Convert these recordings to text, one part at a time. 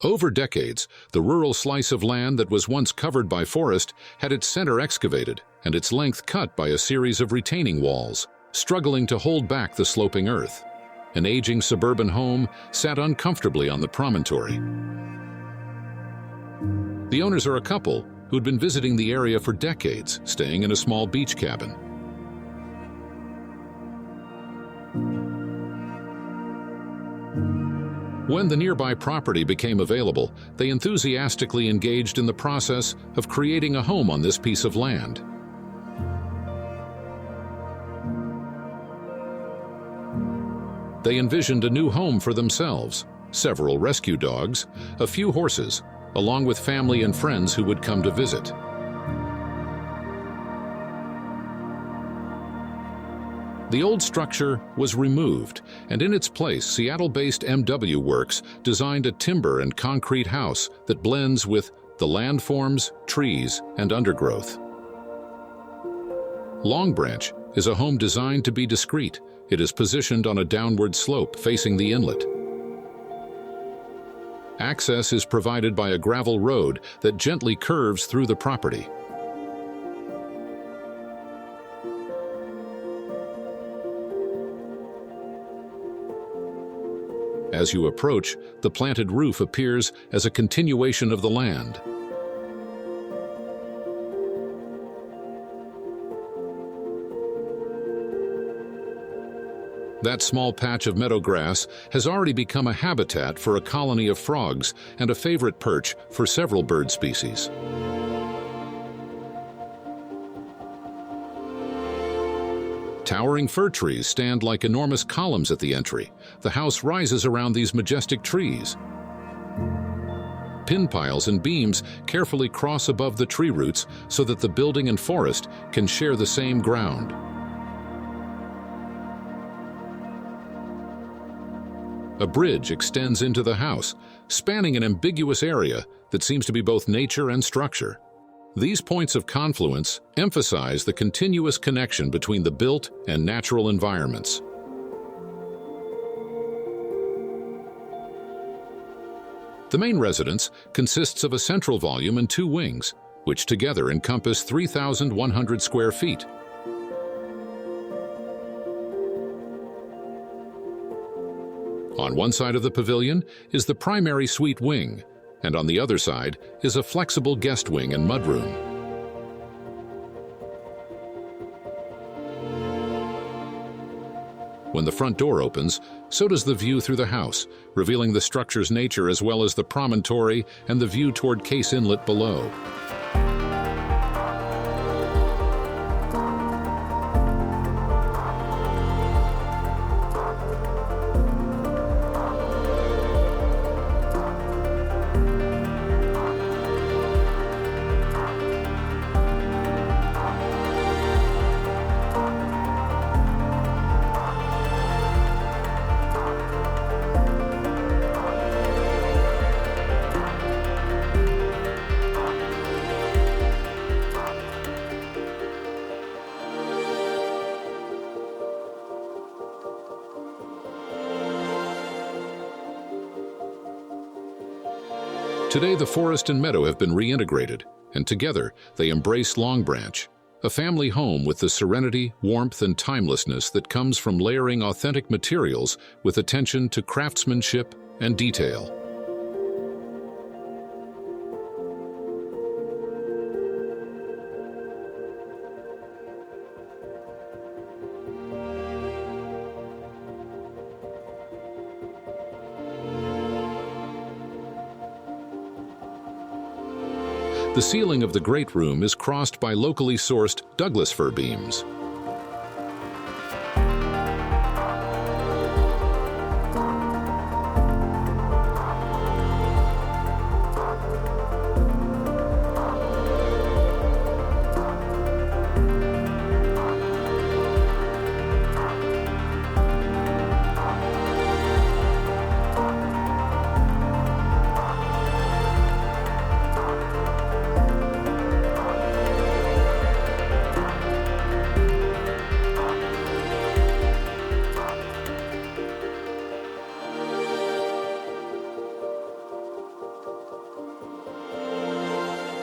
Over decades, the rural slice of land that was once covered by forest had its center excavated and its length cut by a series of retaining walls, struggling to hold back the sloping earth. An aging suburban home sat uncomfortably on the promontory. The owners are a couple who'd been visiting the area for decades, staying in a small beach cabin. When the nearby property became available, they enthusiastically engaged in the process of creating a home on this piece of land. They envisioned a new home for themselves, several rescue dogs, a few horses, along with family and friends who would come to visit. The old structure was removed, and in its place, Seattle-based mwworks designed a timber and concrete house that blends with the landforms, trees, and undergrowth. Longbranch is a home designed to be discreet. It is positioned on a downward slope facing the inlet. Access is provided by a gravel road that gently curves through the property. As you approach, the planted roof appears as a continuation of the land. That small patch of meadow grass has already become a habitat for a colony of frogs and a favorite perch for several bird species. Towering fir trees stand like enormous columns at the entry. The house rises around these majestic trees. Pin piles and beams carefully cross above the tree roots so that the building and forest can share the same ground. A bridge extends into the house, spanning an ambiguous area that seems to be both nature and structure. These points of confluence emphasize the continuous connection between the built and natural environments. The main residence consists of a central volume and two wings, which together encompass 3,100 square feet. On one side of the pavilion is the primary suite wing, and on the other side is a flexible guest wing and mudroom. When the front door opens, so does the view through the house, revealing the structure's nature as well as the promontory and the view toward Case Inlet below. Today, the forest and meadow have been reintegrated, and together they embrace Longbranch, a family home with the serenity, warmth, and timelessness that comes from layering authentic materials with attention to craftsmanship and detail. The ceiling of the great room is crossed by locally sourced Douglas fir beams.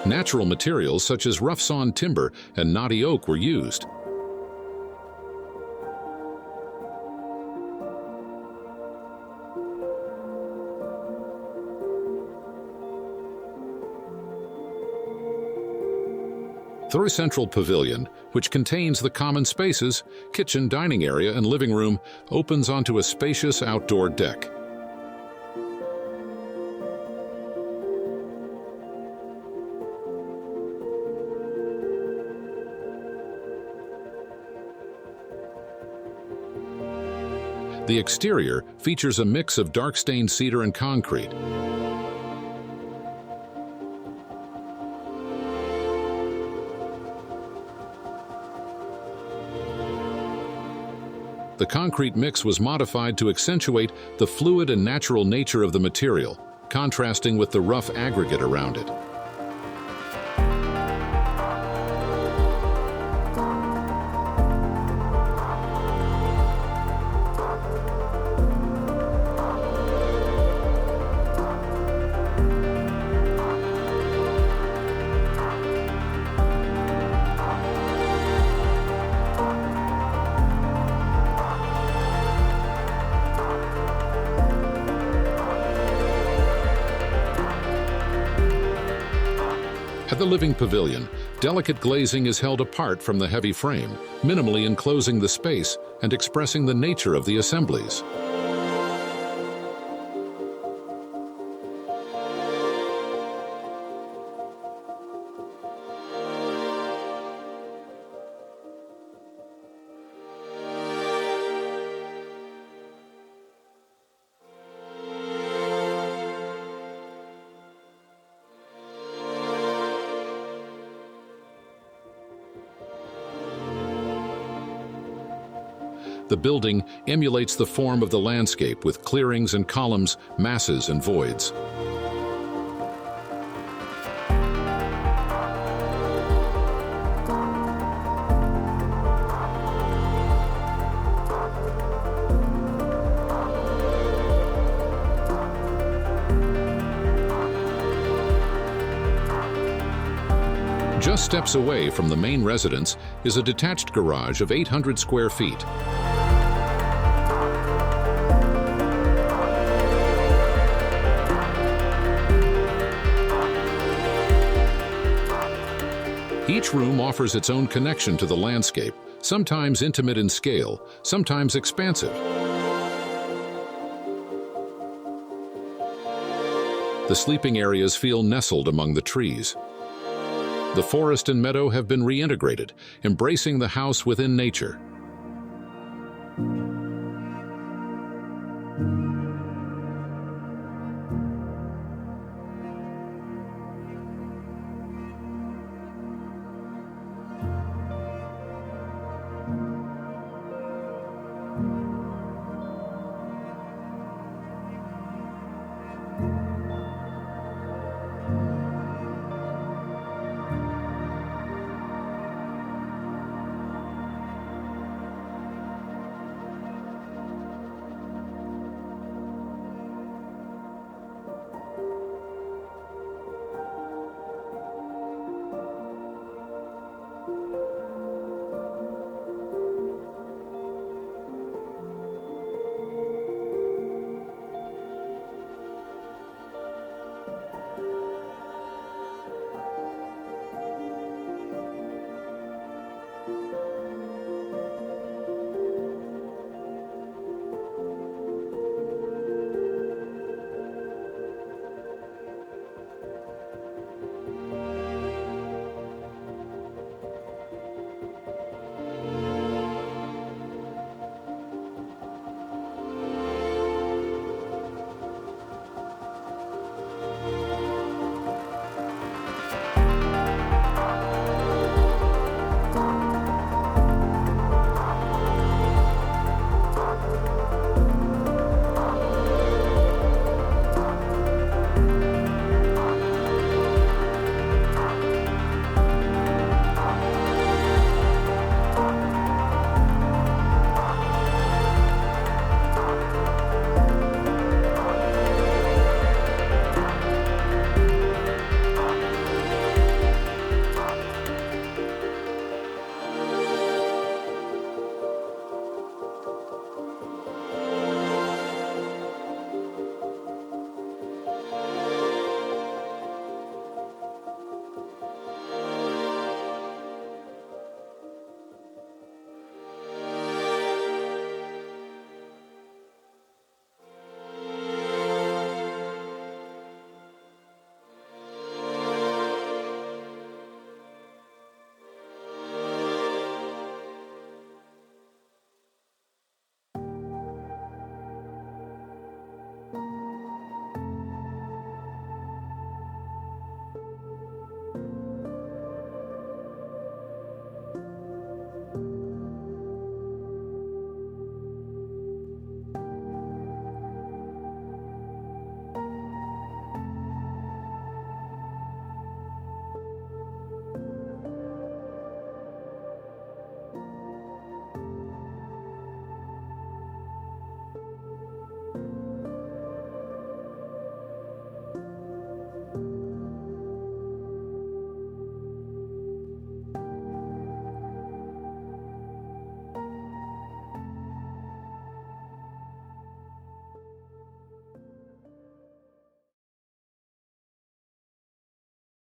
Natural materials such as rough-sawn timber and knotty oak were used. The central pavilion, which contains the common spaces, kitchen, dining area, and living room, opens onto a spacious outdoor deck. The exterior features a mix of dark-stained cedar and concrete. The concrete mix was modified to accentuate the fluid and natural nature of the material, contrasting with the rough aggregate around it. At the living pavilion, delicate glazing is held apart from the heavy frame, minimally enclosing the space and expressing the nature of the assemblies. The building emulates the form of the landscape with clearings and columns, masses and voids. Just steps away from the main residence is a detached garage of 800 square feet. Each room offers its own connection to the landscape, sometimes intimate in scale, sometimes expansive. The sleeping areas feel nestled among the trees. The forest and meadow have been reintegrated, embracing the house within nature.